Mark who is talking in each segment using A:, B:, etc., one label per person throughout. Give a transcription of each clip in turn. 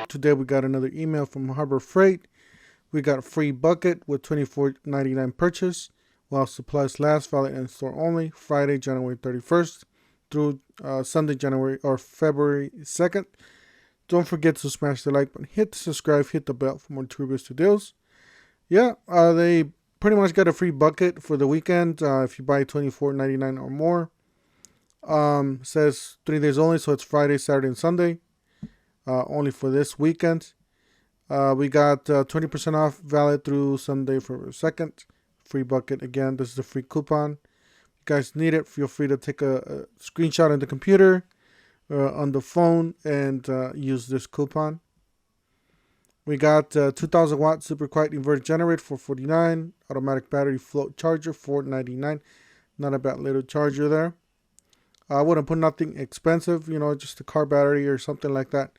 A: Today we got another email from Harbor Freight. We got a free bucket with $24.99 purchase while supplies last, valid in store only, Friday, January 31st through Sunday, February 2nd. Don't forget to smash the like button, hit the subscribe, hit the bell for more Turbos to deals. Yeah, they pretty much got a free bucket for the weekend if you buy $24.99 or more. Says 3 days only, so it's Friday, Saturday, and Sunday. Only for this weekend. We got 20% off, valid through Sunday, February 2nd. Free bucket again. This is a free coupon. If you guys need it, feel free to take a screenshot on the computer, on the phone, and use this coupon. We got 2,000 watt super quiet inverter generator for $49. Automatic battery float charger for $99. Not a bad little charger there. I wouldn't put nothing expensive, just a car battery or something like that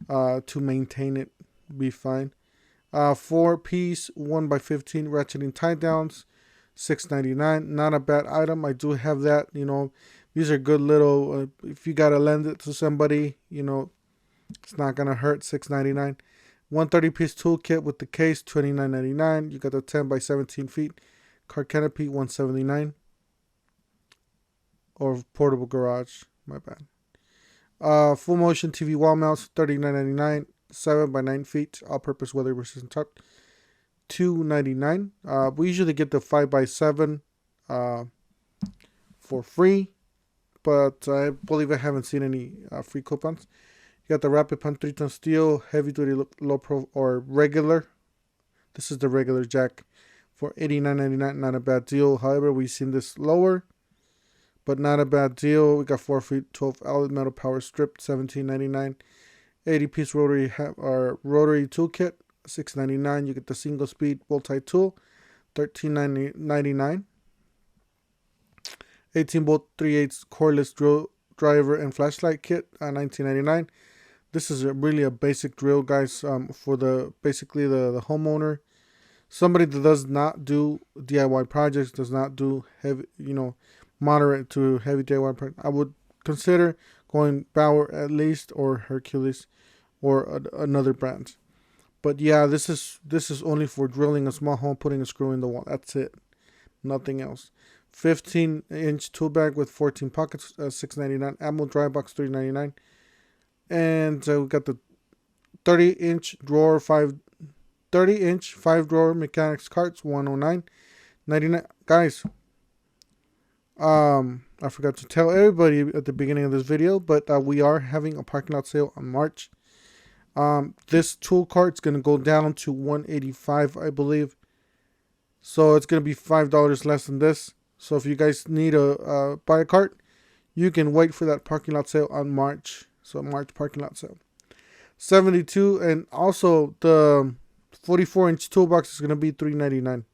A: to maintain it. Be fine. 4-piece 1x15 ratcheting tie downs, $6.99. Not a bad item. I do have that. These are good little. If you gotta lend it to somebody, it's not gonna hurt. $6.99. 130-piece tool kit with the case, $29.99. You got the 10x17 feet car canopy, $179. Or portable garage. My bad. Full motion TV wall mounts, $39.99. 7x9 feet, all-purpose weather resistant tarp, $2.99. We usually get the 5x7 for free, but I believe I haven't seen any free coupons. You got the Rapid Punch 3-ton steel, heavy-duty low pro or regular. This is the regular jack for $89.99. Not a bad deal. However, we've seen this lower, but not a bad deal. We got 4 feet 12 outlet metal power strip, $17.99. 80-piece rotary tool kit, $6.99. You get the single speed multi tool, $13.99. 18-bolt 3/8 cordless drill driver and flashlight kit, $19.99. This is really a basic drill, guys, for basically the homeowner, somebody that does not do DIY projects, does not do heavy, moderate to heavy DIY projects. I would consider going Bauer at least, or Hercules, or another brand. But yeah, this is only for drilling a small hole, putting a screw in the wall. That's it, nothing else. 15-inch tool bag with 14 pockets, $6.99. Ammo dry box, $3.99. And we got the 30-inch 5-drawer mechanics carts, $109.99. Guys, I forgot to tell everybody at the beginning of this video, but we are having a parking lot sale on March. This tool cart's going to go down to $185, I believe. So it's going to be $5 less than this. So if you guys need to buy a cart, you can wait for that parking lot sale on March. So March parking lot sale. 72, and also the 44-inch toolbox is going to be $3.99.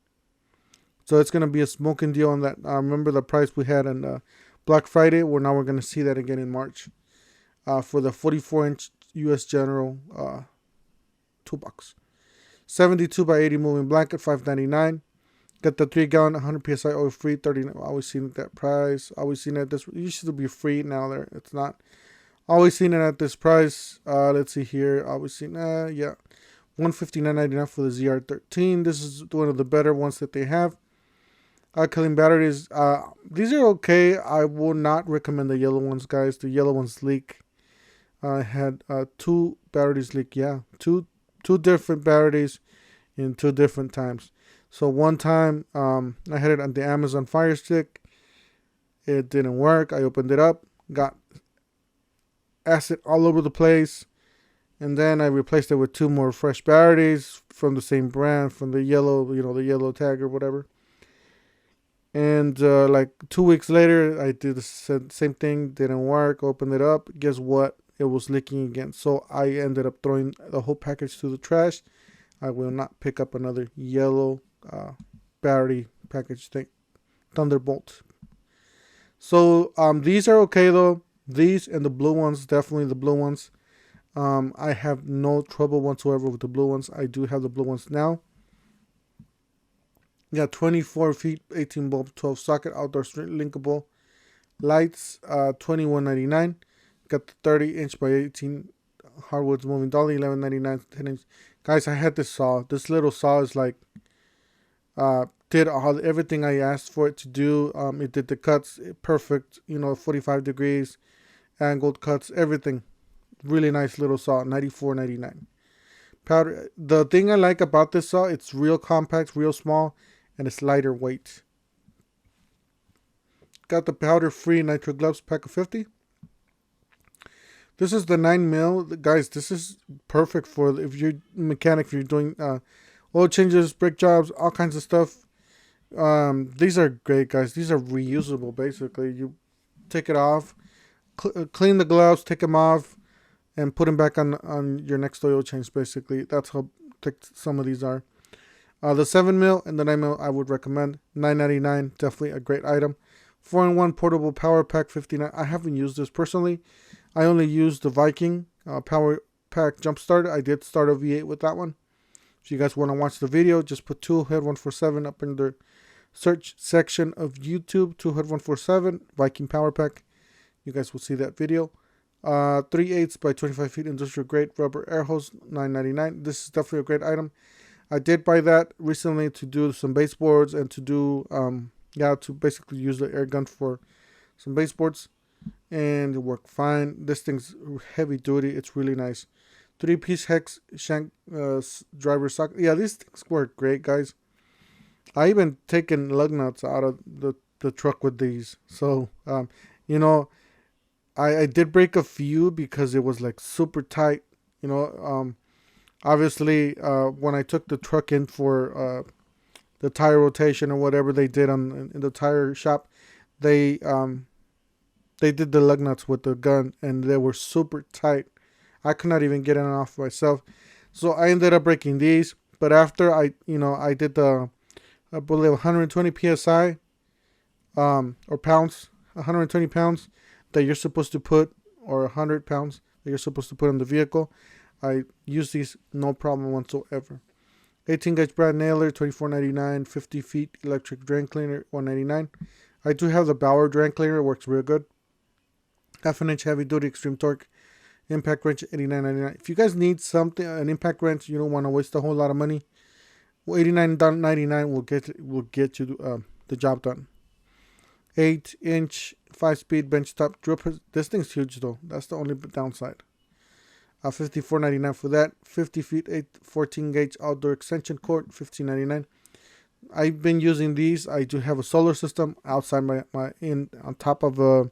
A: So it's going to be a smoking deal on that. Remember the price we had on Black Friday? Well, now we're going to see that again in March for the 44-inch U.S. General toolbox. 72x80 moving blanket, $5.99. Got the 3-gallon 100 psi oil free, $39. Always seen that price. Always seen it. This used to be free. Now it's not. Always seen it at this price. Let's see here. Always seen. Yeah, $159.99 for the ZR13. This is one of the better ones that they have. Alkaline batteries. These are okay. I will not recommend the yellow ones, guys. The yellow ones leak. I had 2 batteries leak. Yeah, two different batteries in 2 different times. So one time I had it on the Amazon Fire Stick. It didn't work. I opened it up, got acid all over the place, and then I replaced it with 2 more fresh batteries from the same brand, from the yellow, the yellow tag or whatever. And like 2 weeks later, I did the same thing. Didn't work. Opened it up. Guess what? It was leaking again. So I ended up throwing the whole package to the trash. I will not pick up another yellow battery package thing. Thunderbolt. So these are okay though. These and the blue ones, definitely the blue ones. I have no trouble whatsoever with the blue ones. I do have the blue ones now. Yeah, 24 feet, 18 bulb, 12 socket, outdoor street linkable lights, $21.99. Got the 30-inch by 18 hardwoods moving dolly, $11.99, 10 inch. Guys, I had this saw. This little saw is like did everything I asked for it to do. It did the cuts perfect, 45 degrees, angled cuts, everything. Really nice little saw, $94.99. Powder. The thing I like about this saw, it's real compact, real small, and it's lighter weight. Got the powder-free nitro gloves, pack of 50. This is the 9mm. Guys, this is perfect for if you're mechanic, if you're doing oil changes, brake jobs, all kinds of stuff. These are great, guys. These are reusable, basically. You take it off, clean the gloves, take them off, and put them back on your next oil change, basically. That's how thick some of these are. The 7mm and the 9mm I would recommend. $9.99, definitely a great item. 4-in-1 portable power pack, $59. I haven't used this personally. I only used the Viking power pack jump starter. I did start a V8 with that one. If you guys want to watch the video, just put Toolhead147 up in the search section of YouTube. Toolhead147 Viking power pack. You guys will see that video. 3/8 by 25 feet industrial grade rubber air hose, $9.99. This is definitely a great item. I did buy that recently to do some baseboards and to do to basically use the air gun for some baseboards, and it worked fine. This thing's heavy duty. It's really nice. 3-piece hex shank driver socket. Yeah, these things work great, guys. I even taken lug nuts out of the truck with these. So I did break a few because it was like super tight. Obviously when I took the truck in for the tire rotation or whatever they did in the tire shop, they did the lug nuts with the gun and they were super tight. I could not even get it off myself, so I ended up breaking these. But after I did the, I believe 120 psi or pounds, 120 pounds that you're supposed to put, or 100 pounds that you're supposed to put in the vehicle, I use these no problem whatsoever. 18-gauge brad nailer, $24.99. 50 feet electric drain cleaner, $199. I do have the Bauer drain cleaner. It works real good. 1/2 inch heavy duty extreme torque impact wrench, $89.99. If you guys need something, an impact wrench, you don't want to waste a whole lot of money, well, $89.99 will get you the job done. 8-inch 5-speed benchtop drill press. This thing's huge though. That's the only downside. $54.99 for that. 50 feet 14-gauge outdoor extension cord, $15.99. I've been using these. I do have a solar system outside on top of the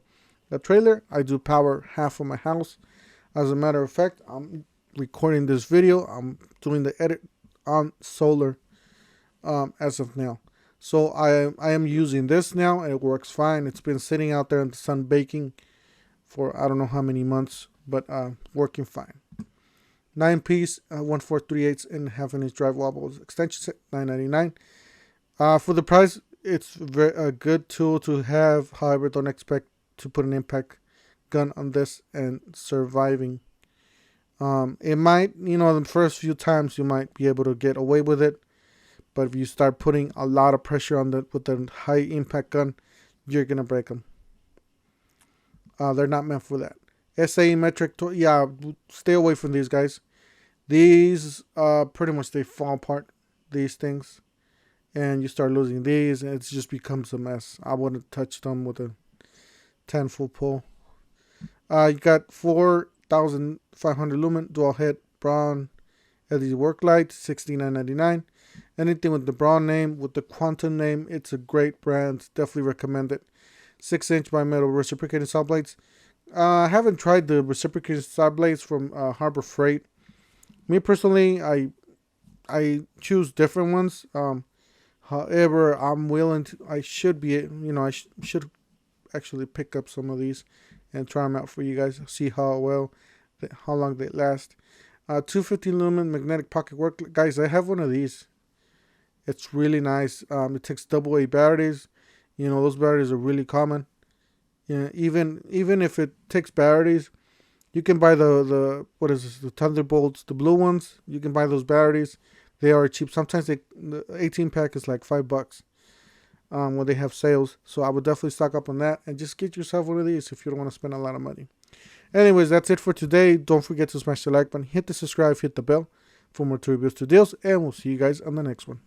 A: trailer. I do power half of my house. As a matter of fact, I'm recording this video. I'm doing the edit on solar as of now. So I am using this now, and it works fine. It's been sitting out there in the sun baking for I don't know how many months, but working fine. 9-piece 1/4 3/8 and 1/2 inch drive wobble extension set, $9.99. For the price, it's a good tool to have. However, don't expect to put an impact gun on this and surviving. It might, the first few times you might be able to get away with it, but if you start putting a lot of pressure on with the high impact gun, you're gonna break them. They're not meant for that. SAE metric, stay away from these guys. These pretty much they fall apart, these things, and you start losing these, and it just becomes a mess. I wouldn't touch them with a 10-foot pole. You got 4,500 lumen dual head brown LED work light, $69.99. Anything with the brown name, with the quantum name, it's a great brand. Definitely recommend it. 6-inch bimetal reciprocating saw blades. I haven't tried the reciprocating saw blades from Harbor Freight. Me personally, I choose different ones. However, I'm willing to. I should should actually pick up some of these and try them out for you guys. See how long they last. 250 lumen magnetic pocket work, guys. I have one of these. It's really nice. It takes AA batteries. Those batteries are really common. Even if it takes batteries, you can buy the Thunderbolts, the blue ones. You can buy those batteries. They are cheap. Sometimes the 18 pack is like $5. when they have sales. So I would definitely stock up on that and just get yourself one of these if you don't want to spend a lot of money. Anyways, that's it for today. Don't forget to smash the like button, hit the subscribe, hit the bell for more reviews to deals, and we'll see you guys on the next one.